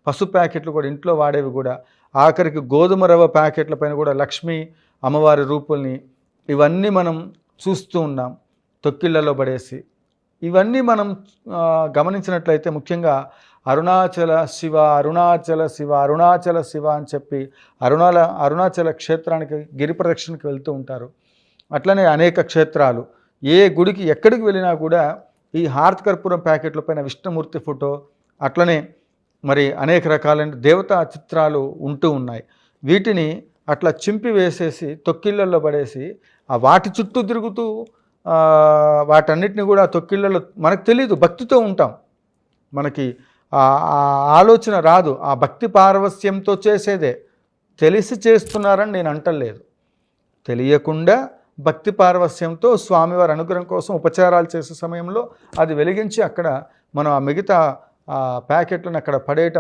పసుపు ప్యాకెట్లు కూడా ఇంట్లో వాడేవి కూడా, ఆఖరికి గోధుమ రవ్వ ప్యాకెట్ల పైన కూడా లక్ష్మీ అమ్మవారి రూపుల్ని ఇవన్నీ మనం చూస్తూ ఉన్నాం తొక్కిళ్ళలో పడేసి. ఇవన్నీ మనం గమనించినట్లయితే ముఖ్యంగా అరుణాచల శివ అరుణాచల శివ అరుణాచల శివ అని చెప్పి అరుణాచల క్షేత్రానికి గిరి ప్రదక్షిణకి వెళ్తూ ఉంటారు. అట్లనే అనేక క్షేత్రాలు, ఏ గుడికి ఎక్కడికి వెళ్ళినా కూడా ఈ హారతి కర్పూరం ప్యాకెట్ల పైన విష్ణుమూర్తి ఫోటో, అట్లనే మరి అనేక రకాలైన దేవతా చిత్రాలు ఉంటూ ఉన్నాయి. వీటిని అట్లా చింపి వేసేసి తొక్కిళ్ళల్లో పడేసి వాటి చుట్టూ తిరుగుతూ వాటన్నిటిని కూడా తొక్కిళ్ళలో మనకు తెలీదు, భక్తితో ఉంటాం, మనకి ఆలోచన రాదు, ఆ భక్తి పారవస్యంతో చేసేదే. తెలిసి చేస్తున్నారని నేను అంటలేదు, తెలియకుండా భక్తి పారవస్యంతో స్వామివారి అనుగ్రహం కోసం ఉపచారాలు చేసే సమయంలో అది వెలిగించి అక్కడ మనం ఆ మిగతా ప్యాకెట్లను అక్కడ పడేయటం